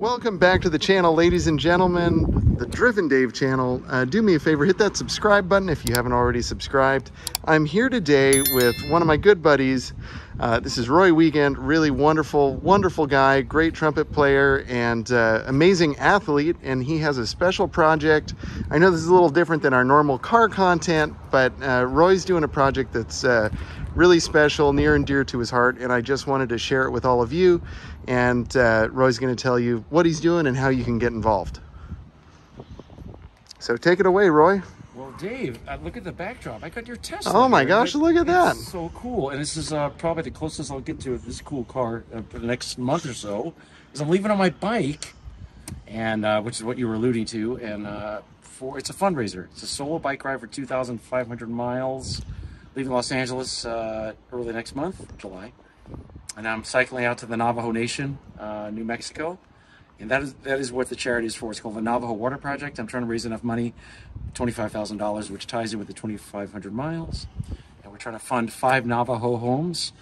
Welcome back to the channel, ladies and gentlemen, the Driven Dave channel. Do me a favor, hit that subscribe button if you haven't already subscribed. I'm here today with one of my good buddies. This is Roy Wiegand, really wonderful, wonderful guy, great trumpet player and amazing athlete. And he has a special project. I know this is a little different than our normal car content, but Roy's doing a project that's really special, near and dear to his heart. And I just wanted to share it with all of you. And Roy's going to tell you what he's doing and how you can get involved. So take it away, Roy. Well, Dave, look at the backdrop. I got your Tesla. Oh my gosh, look at that. It's so cool. And this is probably the closest I'll get to this cool car for the next month or so. Because I'm leaving on my bike, and which is what you were alluding to. And it's a fundraiser. It's a solo bike ride for 2,500 miles. Leaving Los Angeles early next month, July. And I'm cycling out to the Navajo Nation, New Mexico. And that is what the charity is for. It's called the Navajo Water Project. I'm trying to raise enough money, $25,000, which ties in with the 2,500 miles. And we're trying to fund 5 Navajo homes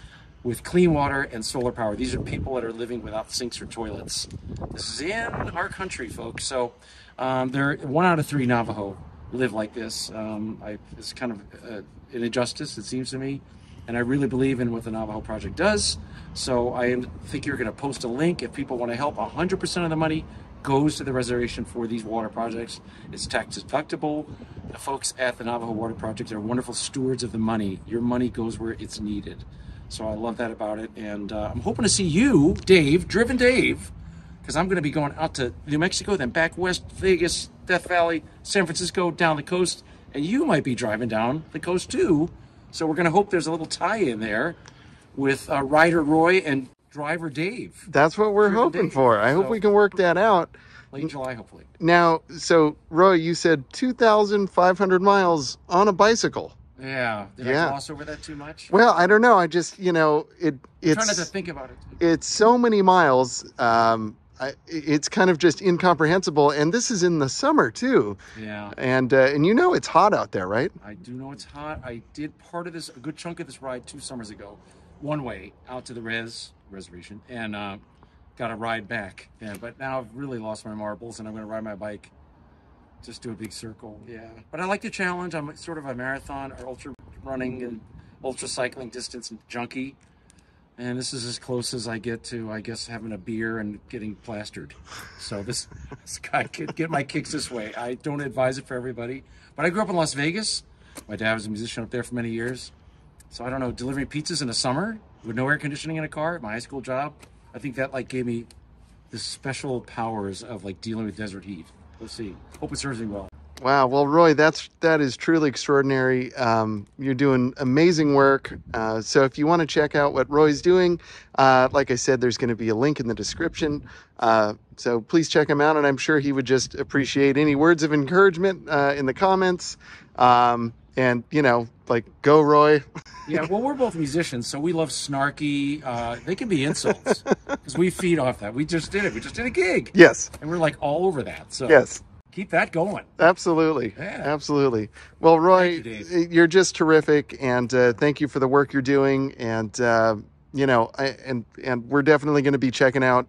with clean water and solar power. These are people that are living without sinks or toilets. This is in our country, folks. So 1 out of 3 Navajo live like this. It's kind of an injustice, it seems to me. And I really believe in what the Navajo Project does. So I think you're going to post a link if people want to help. 100% of the money goes to the reservation for these water projects. It's tax deductible. The folks at the Navajo Water Project are wonderful stewards of the money. Your money goes where it's needed. So I love that about it. And I'm hoping to see you, Dave, Driven Dave, because I'm going to be going out to New Mexico, then back west, Vegas, Death Valley, San Francisco, down the coast. And you might be driving down the coast too. So we're going to hope there's a little tie-in there with Rider Roy and Driver Dave. That's what we're hoping for. I hope we can work that out. Late July, hopefully. Now, so Roy, you said 2,500 miles on a bicycle. Yeah. Did I gloss over that too much? Well, I don't know. I just, it's I'm trying not to think about it. It's so many miles. It's kind of just incomprehensible. And this is in the summer too. Yeah. And it's hot out there, right? I do know it's hot. I did a good chunk of this ride 2 summers ago, one way out to the reservation, and got a ride back. Yeah, but now I've really lost my marbles, and I'm going to ride my bike, just do a big circle. Yeah. But I like the challenge. I'm sort of a marathon or ultra running and ultra cycling distance junkie. And this is as close as I get to, I guess, having a beer and getting plastered. So this guy could get my kicks this way. I don't advise it for everybody. But I grew up in Las Vegas. My dad was a musician up there for many years. So I don't know, delivering pizzas in the summer with no air conditioning in a car, my high school job, I think that gave me the special powers of dealing with desert heat. Let's see. Hope it serves me well. Wow. Well, Roy, that is truly extraordinary. You're doing amazing work. So if you want to check out what Roy's doing, like I said, there's going to be a link in the description. So please check him out. And I'm sure he would just appreciate any words of encouragement in the comments. And, go Roy. Yeah, well, we're both musicians, so we love snarky. They can be insults because we feed off that. We just did it. We just did a gig. Yes. And we're all over that. So yes. Keep that going. Absolutely. Yeah. Absolutely. Well, Roy, you're just terrific. And thank you for the work you're doing. And, and we're definitely going to be checking out.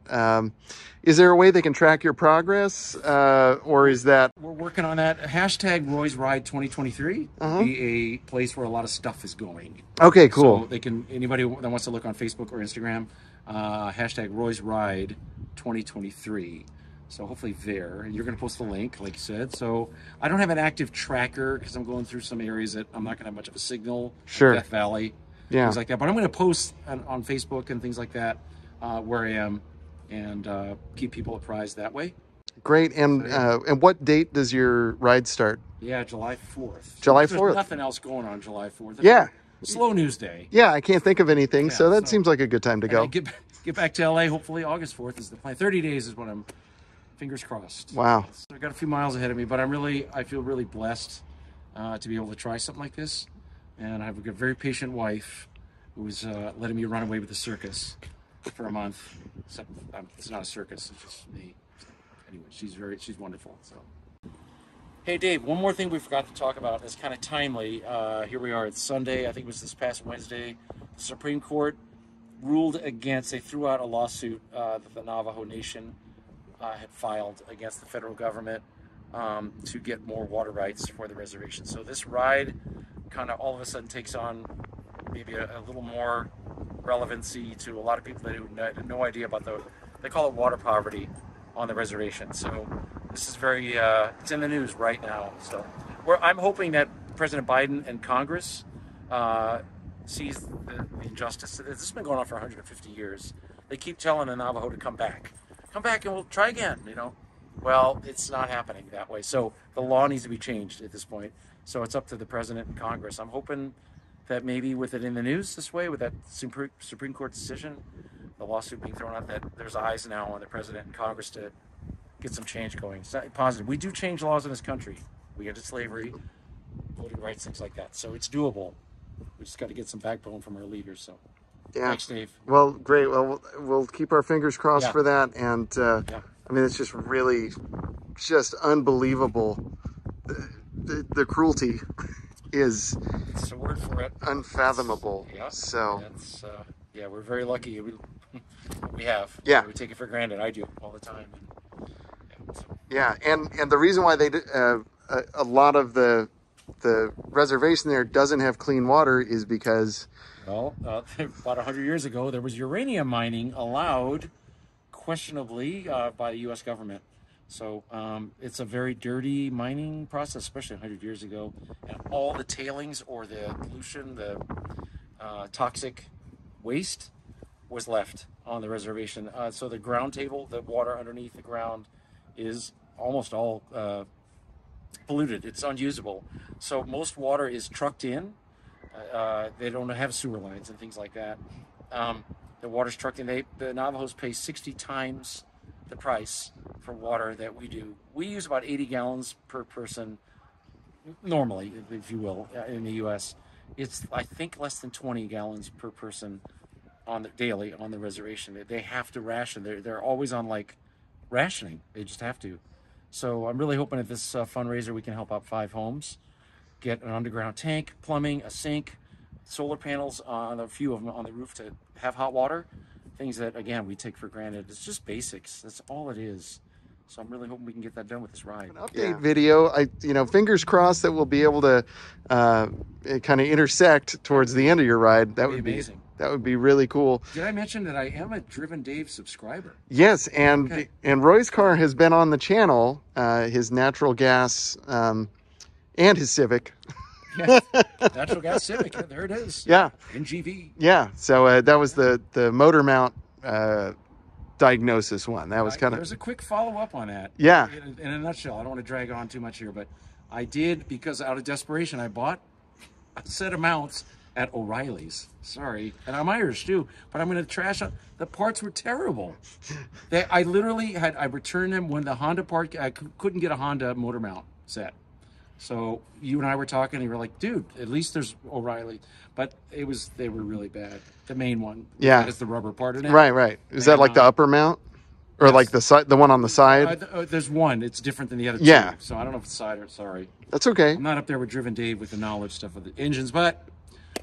Is there a way they can track your progress? Or is that? We're working on that. Hashtag Roy's Ride 2023 be a place where a lot of stuff is going. Okay, cool. So anybody that wants to look on Facebook or Instagram, hashtag Roy's Ride 2023. So hopefully there, you're going to post the link, like you said. So I don't have an active tracker because I'm going through some areas that I'm not going to have much of a signal. Sure. Death Valley, things like that. But I'm going to post on Facebook and things like that where I am and keep people apprised that way. Great. And what date does your ride start? Yeah, July 4th. July 4th. There's nothing else going on July 4th. Yeah. Slow news day. Yeah, I can't think of anything. So that seems like a good time to go. Get back to LA. Hopefully August 4th is the plan. 30 days is what I'm. Fingers crossed. Wow. So I got a few miles ahead of me, but I feel really blessed to be able to try something like this. And I have a very patient wife who's letting me run away with the circus for a month. Except it's not a circus, it's just me. So, anyway, she's wonderful. So. Hey Dave, one more thing we forgot to talk about. It's kind of timely. Here we are, it's Sunday, I think it was this past Wednesday. The Supreme Court ruled against, they threw out a lawsuit that the Navajo Nation had filed against the federal government to get more water rights for the reservation. So this ride kind of all of a sudden takes on maybe a little more relevancy to a lot of people that had no idea about they call it water poverty on the reservation. So this is very, it's in the news right now. So I'm hoping that President Biden and Congress sees the injustice. This has been going on for 150 years. They keep telling the Navajo to come back and we'll try again, Well, it's not happening that way. So the law needs to be changed at this point. So it's up to the president and Congress. I'm hoping that maybe with it in the news this way, with that Supreme Court decision, the lawsuit being thrown out, that there's eyes now on the president and Congress to get some change going. It's not positive. We do change laws in this country. We get to slavery, voting rights, things like that. So it's doable. We just got to get some backbone from our leaders. So yeah. Thanks, Dave. Well, great. Well, we'll keep our fingers crossed for that. And I mean, it's just really just unbelievable. The cruelty is it's a word for it. Unfathomable. Yeah. So that's we're very lucky. We have. Yeah. We take it for granted. I do all the time. Yeah, and the reason why they a lot of the reservation there doesn't have clean water is because about 100 years ago there was uranium mining allowed questionably by the U.S. government. So it's a very dirty mining process, especially 100 years ago. And all the tailings or the pollution, the toxic waste was left on the reservation. So the ground table, the water underneath the ground, is almost all polluted. It's unusable. So most water is trucked in. They don't have sewer lines and things like that. The water's trucked in. The Navajos pay 60 times the price for water that we do. We use about 80 gallons per person normally, if you will, in the U.S. It's, I think, less than 20 gallons per person daily on the reservation. They have to ration. They're always on rationing. They just have to. So I'm really hoping at this fundraiser we can help out 5 homes, get an underground tank, plumbing, a sink, solar panels on a few of them on the roof to have hot water. Things that, again, we take for granted. It's just basics. That's all it is. So I'm really hoping we can get that done with this ride. An update video. Fingers crossed that we'll be able to kind of intersect towards the end of your ride. That would be amazing. That would be really cool. Did I mention that I am a Driven Dave subscriber? Yes, and Roy's car has been on the channel. His natural gas and his Civic. Yeah, natural gas Civic. Yeah, there it is. Yeah. NGV. Yeah. So that was the motor mount diagnosis one. That was kind of. There's a quick follow up on that. Yeah. In a nutshell, I don't want to drag on too much here, but I did, because out of desperation, I bought a set of mounts at O'Reilly's. Sorry, and I'm Irish too, but I'm going to trash out. The parts were terrible. I literally I returned them when the Honda part. I couldn't get a Honda motor mount set. So you and I were talking, and you were like, "Dude, at least there's O'Reilly." But they were really bad. The main one, has the rubber part in it. Right. Is that like the upper mount, or like the side, the one on the side? There's one. It's different than the other two. Yeah. So I don't know if it's side or sorry. That's okay. I'm not up there with Driven Dave with the knowledge stuff of the engines, but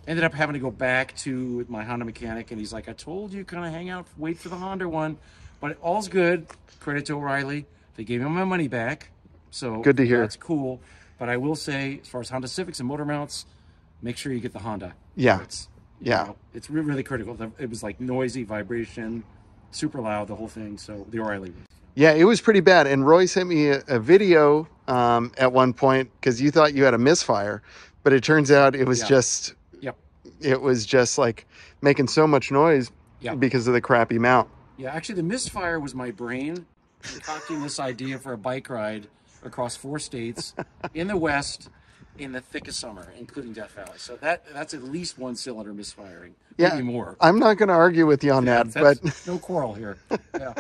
ended up having to go back to my Honda mechanic, and he's like, "I told you, kind of hang out, wait for the Honda one." But all's good. Credit to O'Reilly. They gave me my money back. So good to hear. That's cool. But I will say, as far as Honda Civics and motor mounts, make sure you get the Honda. Yeah. It's really critical. It was like noisy, vibration, super loud, the whole thing. So the O'Reilly. Yeah, it was pretty bad. And Roy sent me a video at one point because you thought you had a misfire, but it turns out it was just. Yep. It was just like making so much noise because of the crappy mount. Yeah, actually, the misfire was my brain concocting this idea for a bike ride across 4 states in the West in the thick of summer, including Death Valley. So that's at least 1 cylinder misfiring. Maybe more. I'm not going to argue with you on that, but no quarrel here. Yeah.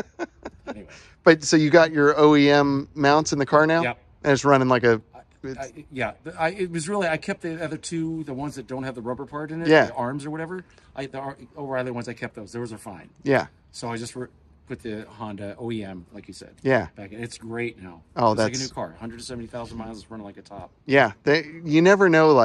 Anyway. But so you got your OEM mounts in the car now? Yep. And it's running like a. It was really, I kept the other 2, the ones that don't have the rubber part in it, the arms or whatever. The O'Reilly ones, I kept those. Those are fine. Yeah. So I just put the Honda OEM, like you said. Yeah. Back in. It's great now. Oh, it's like a new car. 170,000 miles. It's running like a top. Yeah. You never know,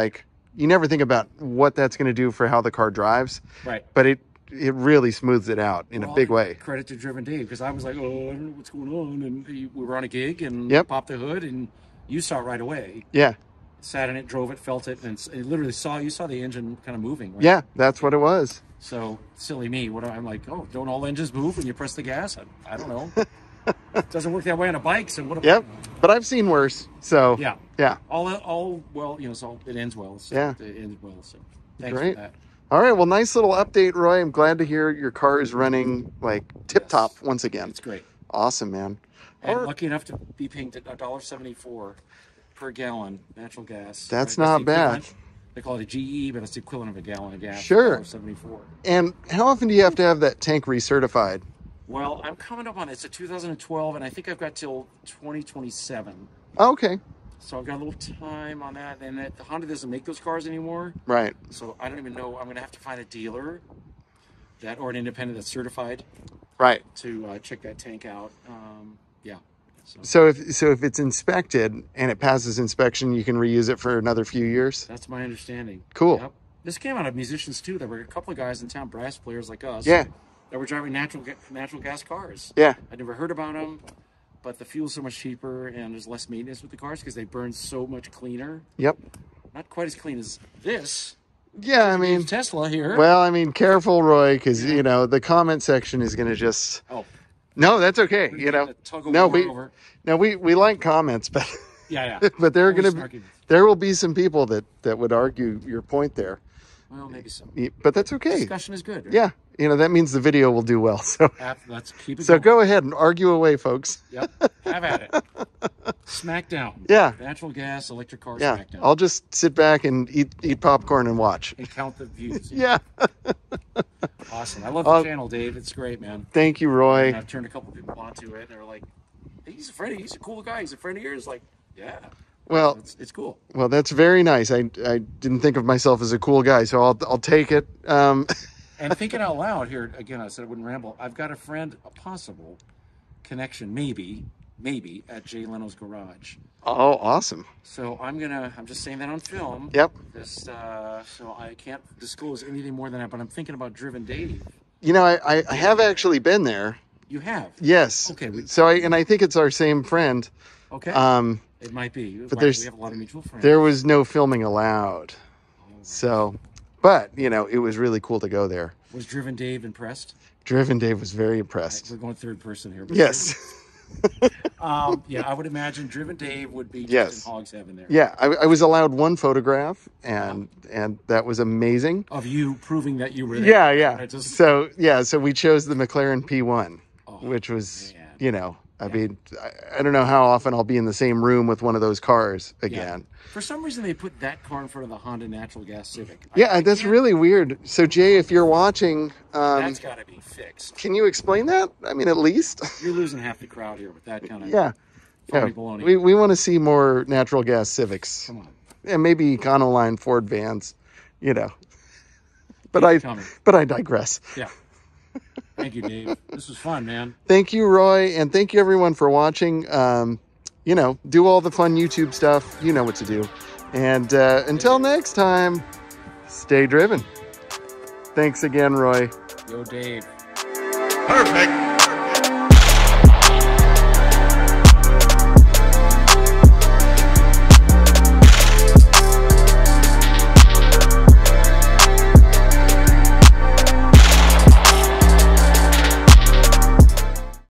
you never think about what that's going to do for how the car drives. Right. But it really smooths it out in a big way. Credit to Driven Dave, because I was like, oh, I don't know what's going on, and we were on a gig and Yep. popped the hood, and you saw it right away. Yeah. Sat in it, drove it, felt it, and it literally you saw the engine kind of moving. Right? Yeah, that's what it was. So silly me. I'm like, oh, don't all engines move when you press the gas? I don't know. It doesn't work that way on a bike. So what? Yep. But I've seen worse. So yeah. Yeah. All well, so it ends well. So yeah. It ends well. So thanks Great. for that. All right. Well, nice little update, Roy. I'm glad to hear your car is running like tip top once again. It's great. Awesome, man. And lucky enough to be paying $1.74 per gallon natural gas. That's not bad. They call it a GE, but it's the equivalent of a gallon of gas. Sure. $1.74. And how often do you have to have that tank recertified? Well, I'm coming up on it. It's a 2012, and I think I've got till 2027. Okay. So I've got a little time on that. And the Honda doesn't make those cars anymore. Right. So I don't even know. I'm going to have to find a dealer or an independent that's certified. Right. To check that tank out. Yeah. So if it's inspected and it passes inspection, you can reuse it for another few years? That's my understanding. Cool. Yep. This came out of musicians too. There were a couple of guys in town, brass players like us. Yeah. That were driving natural gas cars. Yeah. I'd never heard about them, but the fuel's so much cheaper and there's less maintenance with the cars because they burn so much cleaner. Yep. Not quite as clean as this. Yeah, I mean Tesla here. Well, I mean, careful, Roy, because the comment section is going to just. Oh. No, that's okay. We like comments, but yeah. But there will be some people that would argue your point there. Well, maybe so. But that's okay. Discussion is good. Right? Yeah, that means the video will do well. So let's keep it. So going. Go ahead and argue away, folks. Yep, have at it. Smackdown. Yeah. Natural gas, electric car. Yeah. Smackdown. I'll just sit back and eat popcorn and watch. And count the views. Yeah. Awesome. I love the channel, Dave. It's great, man. Thank you, Roy. And I've turned a couple people onto it, and they're like, "He's a cool guy. He's a friend of yours." Like, yeah. Well, it's cool. Well, that's very nice. I didn't think of myself as a cool guy, so I'll take it. And thinking out loud here again, I said I wouldn't ramble. I've got a friend, a possible connection, maybe at Jay Leno's garage. Oh, awesome. So I'm just saying that on film. Yep. So I can't disclose anything more than that, but I'm thinking about Driven Dave. I have actually been there. You have? Yes. Okay. I think it's our same friend. Okay. It might be. But we have a lot of mutual friends. There was no filming allowed. But it was really cool to go there. Was Driven Dave impressed? Driven Dave was very impressed. We're going third person here. Yes. I would imagine Driven Dave would be just in hog's heaven there. Yeah, I was allowed one photograph, and that was amazing. Of you proving that you were there. Yeah. So we chose the McLaren P1, which was, I mean, I don't know how often I'll be in the same room with one of those cars again. Yeah. For some reason, they put that car in front of the Honda natural gas Civic. That's really weird. So, Jay, if you're watching... that's got to be fixed. Can you explain that? I mean, at least. You're losing half the crowd here with that kind of baloney. We want to see more natural gas Civics. Come on. And maybe Econoline Ford vans, But I digress. Yeah. Thank you, Dave. This was fun, man. Thank you, Roy, and thank you everyone for watching. Do all the fun YouTube stuff. You know what to do. And until next time, stay driven. Thanks again, Roy. Yo, Dave. Perfect.